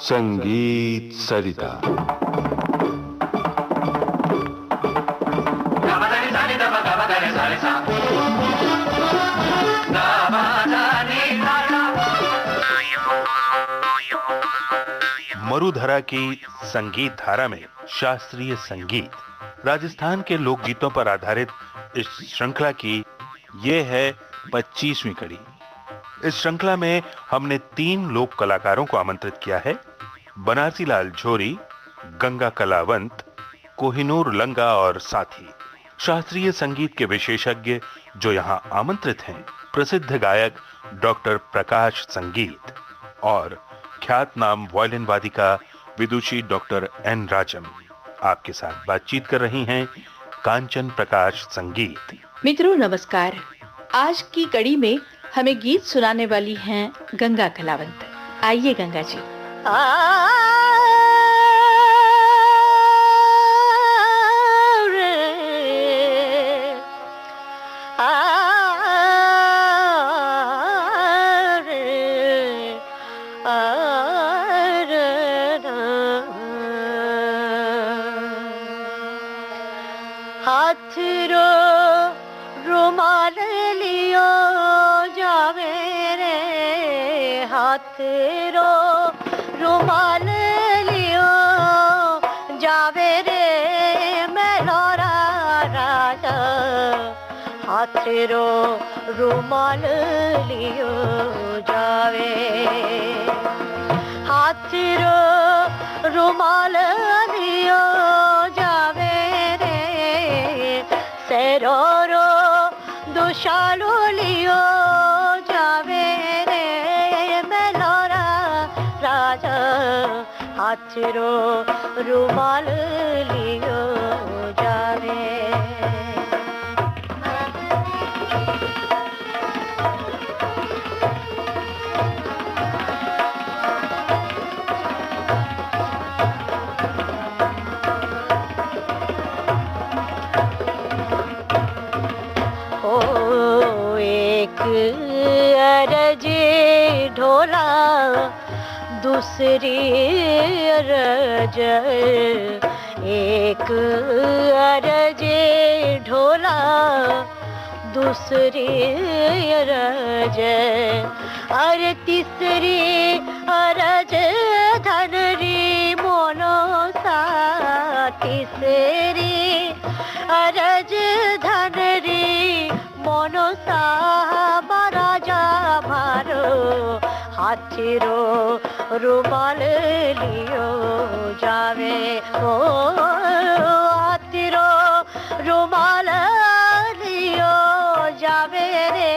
संगीत सरिता। मरुधरा की संगीत धारा में शास्त्रीय संगीत, राजस्थान के लोकगीतों पर आधारित इस श्रृंखला की ये है 25वीं कड़ी। इस श्रृंखला में हमने 3 लोक कलाकारों को आमंत्रित किया है। बनारसी लाल झोरी, गंगा कलावंत, कोहिनूर लंगा और साथी शास्त्रीय संगीत के विशेषज्ञ जो यहाँ आमंत्रित हैं, प्रसिद्ध गायक डॉक्टर प्रकाश संगीत और ख्यात नाम वायलिन वादिका विदुषी डॉक्टर एन राजम आपके साथ बातचीत कर रही हैं कांचन प्रकाश संगीत। मित्रों नमस्कार। आज की कड़ी में हमें गीत सुनाने वाली हैं गंगा कलावंत। आइए गंगा जी। हाथ रो रुमाल लियो जावे रे, हाथ रो रुमाल लियो जावे रे मेलोरा राजा, हाथ रो रुमाल लियो जावे, हाथ रो रुमाल लियो जावे रो रो दुशालो लियो जावे रे मेलोरा राजा, हाथ रो रुमाल लियो जावे। अरज ढोला दूसरी अरज, एक अरज ढोला दूसरी अरज, और तीसरी अरज धनरी मोनो सा, तीसरी अरज धनरी मोनो सा राजा मारो, हाथ रो रुमाल लियो जावे, ओ हाथ रो रुमाल लियो जावे रे,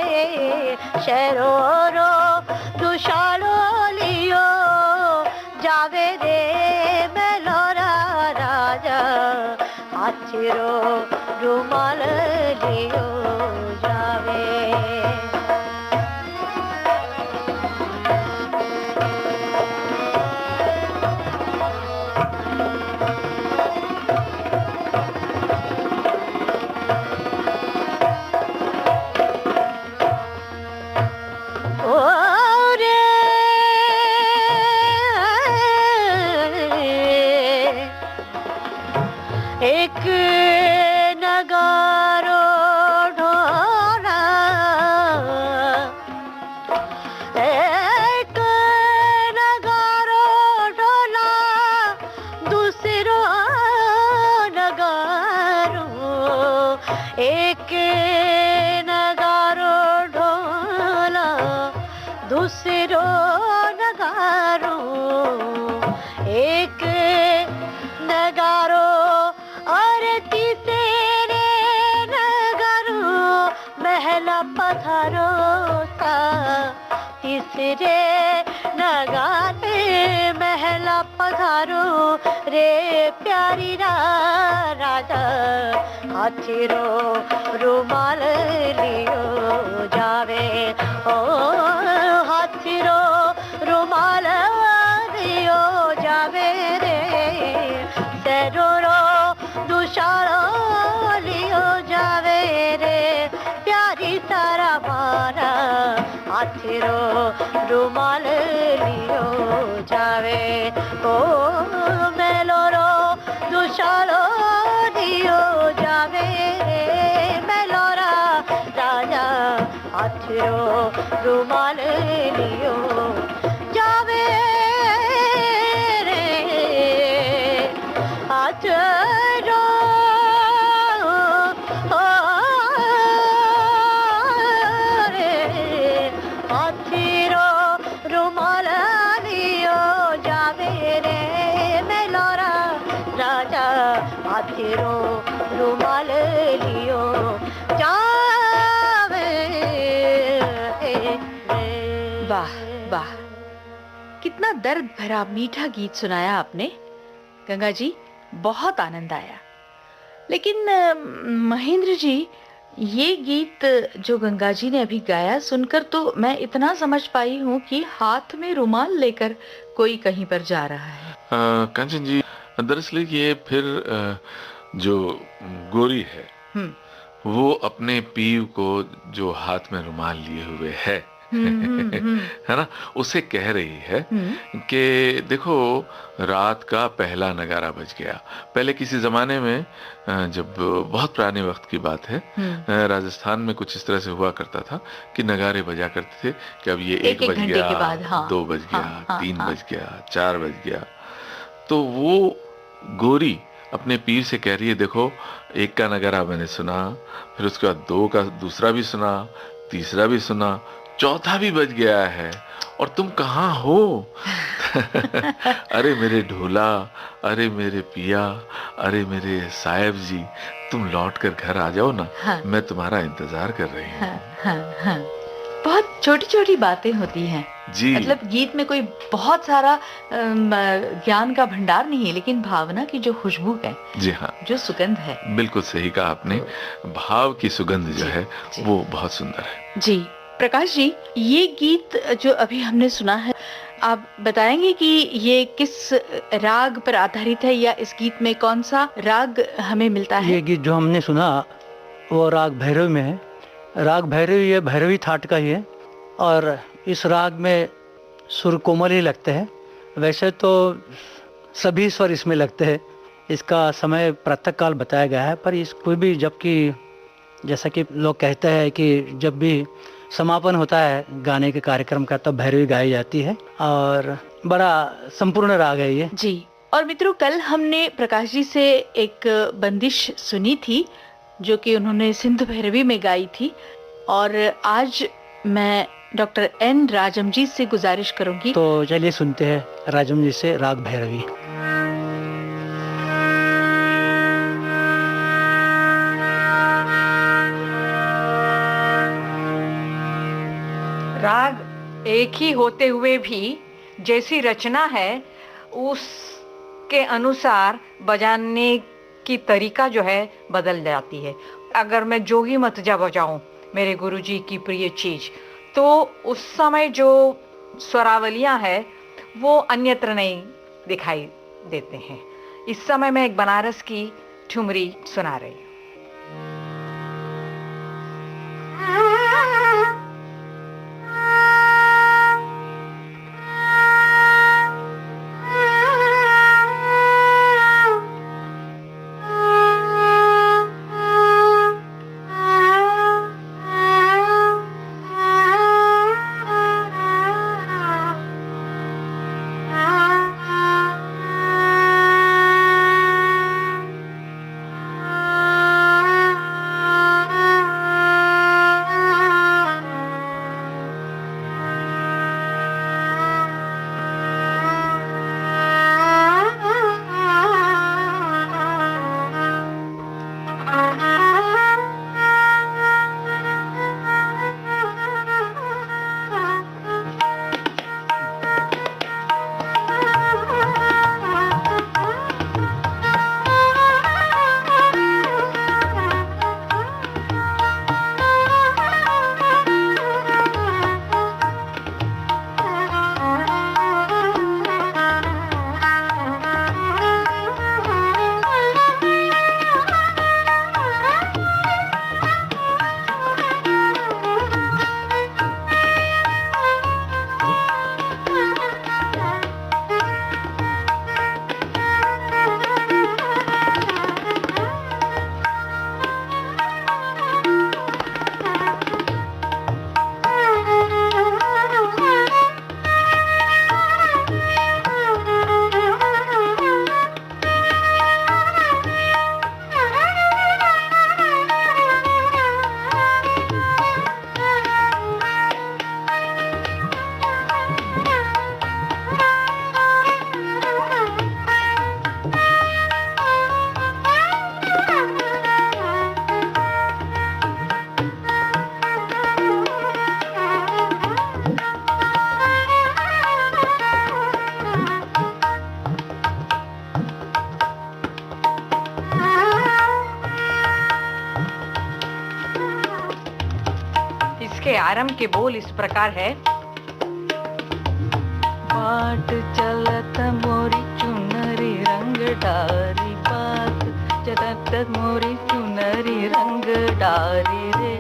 शहरो रो दुशालो लियो जावे रे मेलोरा राजा, हाथ रो रुमाल लियो जावे। एक नगारो ढोला, एक नगारो ढोला दूसरो नगारो, एक नगारो ढोला दूसरो नगारो, एक नगारो और तीसरे नगारो महला पधारो सा, तीसरे नगारे महला पधारो रे प्यारी राजा, हाथ रो रुमाल लियो जावे, ओ हाथ रो रुमाल लियो जावे रे, सरो रो दुशालो लियो जावे रे, प्यारी तारा मारा हाथेरो रुमाल लियो जावे ओ मेलोरो दुशालो दियो जावे मेलोरा राजा हाथेरो रुमाल लियो जावे रे हाथेरो हाथीरो रुमाल लियो जावे रे मेलोरा राजा हाथीरो रुमाल लियो जावे रे। वाह वाह, कितना दर्द भरा मीठा गीत सुनाया आपने गंगा जी, बहुत आनंद आया। लेकिन महेंद्र जी, ये गीत जो गंगा जी ने अभी गाया सुनकर तो मैं इतना समझ पाई हूँ कि हाथ में रुमाल लेकर कोई कहीं पर जा रहा है। कंचन जी, दरअसल ये फिर जो गोरी है वो अपने पीव को जो हाथ में रुमाल लिए हुए है है ना, उसे कह रही है कि देखो रात का पहला नगारा बज गया। पहले किसी जमाने में, जब बहुत पुराने वक्त की बात है, राजस्थान में कुछ इस तरह से हुआ करता था कि नगारे बजा करते थे कि अब ये 1 बज गया, 2 बज गया, 3 बज गया, 4 बज गया। तो वो गोरी अपने पीर से कह रही है, देखो 1 का नगारा मैंने सुना, फिर उसके बाद 2 का दूसरा भी सुना, तीसरा भी सुना, चौथा भी बज गया है और तुम कहाँ हो? अरे मेरे ढोला, अरे मेरे पिया, अरे मेरे साहेब जी, तुम लौट कर घर आ जाओ ना। हाँ। मैं तुम्हारा इंतजार कर रही हूँ। हाँ। बहुत छोटी छोटी बातें होती हैं जी। मतलब गीत में कोई बहुत सारा ज्ञान का भंडार नहीं है, लेकिन भावना की जो खुशबू है, जी हाँ, जो सुगंध है, बिल्कुल सही कहा आपने। भाव की सुगंध जो है वो बहुत सुंदर है। जी प्रकाश जी, ये गीत जो अभी हमने सुना है, आप बताएंगे कि ये किस राग पर आधारित है या इस गीत में कौन सा राग हमें मिलता है? ये गीत जो हमने सुना वो राग भैरवी में है। राग भैरवी, ये भैरवी थाट का ही है और इस राग में सुर कोमल ही लगते हैं। वैसे तो सभी स्वर इसमें लगते हैं। इसका समय प्रातःकाल बताया गया है, पर इसको भी, जबकि जैसा कि लोग कहते हैं कि जब भी समापन होता है गाने के कार्यक्रम का तब भैरवी गाई जाती है और बड़ा संपूर्ण राग है ये। जी। और मित्रों, कल हमने प्रकाश जी से एक बंदिश सुनी थी जो कि उन्होंने सिंध भैरवी में गाई थी, और आज मैं डॉक्टर एन राजम जी से गुजारिश करूंगी। तो चलिए सुनते हैं राजम जी से राग भैरवी। राग एक ही होते हुए भी जैसी रचना है उसके अनुसार बजाने की तरीका जो है बदल जाती है। अगर मैं जोगी मत जा बजाऊं मेरे गुरुजी की प्रिय चीज, तो उस समय जो स्वरावलियां हैं वो अन्यत्र नहीं दिखाई देते हैं। इस समय मैं एक बनारस की ठुमरी सुना रही हूँ। आरंभ के बोल इस प्रकार है। बाट चलत मोरी चुनरी रंग डारी, बाट चलत मोरी चुनरी रंग डारी रे।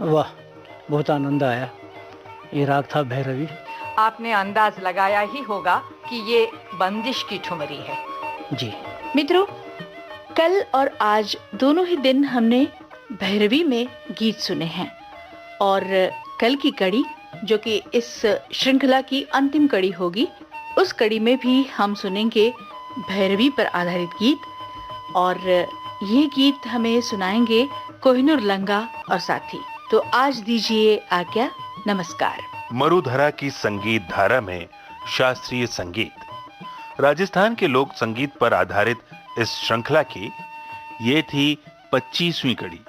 वाह, बहुत आनंद आया। ये राग था भैरवी। आपने अंदाज लगाया ही होगा कि ये बंदिश की ठुमरी है। जी मित्रों, कल और आज दोनों ही दिन हमने भैरवी में गीत सुने हैं और कल की कड़ी, जो कि इस श्रृंखला की अंतिम कड़ी होगी, उस कड़ी में भी हम सुनेंगे भैरवी पर आधारित गीत और ये गीत हमें सुनाएंगे कोहिनूर लंगा और साथी। तो आज दीजिए आज्ञा, नमस्कार। मरुधरा की संगीत धारा में शास्त्रीय संगीत, राजस्थान के लोक संगीत पर आधारित इस श्रृंखला की ये थी 25वीं कड़ी।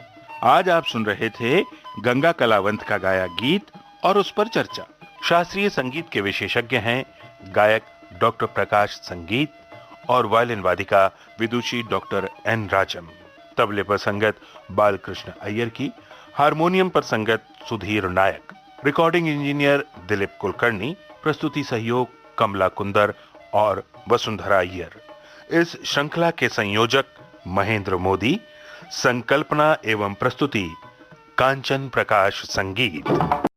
आज आप सुन रहे थे गंगा कलावंत का गाया गीत और उस पर चर्चा। शास्त्रीय संगीत के विशेषज्ञ हैं गायक डॉक्टर प्रकाश संगीत और वायलिन वादिका विदुषी डॉक्टर एन राजम। तबले पर संगत बालकृष्ण अय्यर की, हारमोनियम पर संगत सुधीर नायक, रिकॉर्डिंग इंजीनियर दिलीप कुलकर्णी, प्रस्तुति सहयोग कमला कुंदर और वसुंधरा अय्यर। इस श्रृंखला के संयोजक महेंद्र मोदी, संकल्पना एवं प्रस्तुति कांचन प्रकाश संगीत।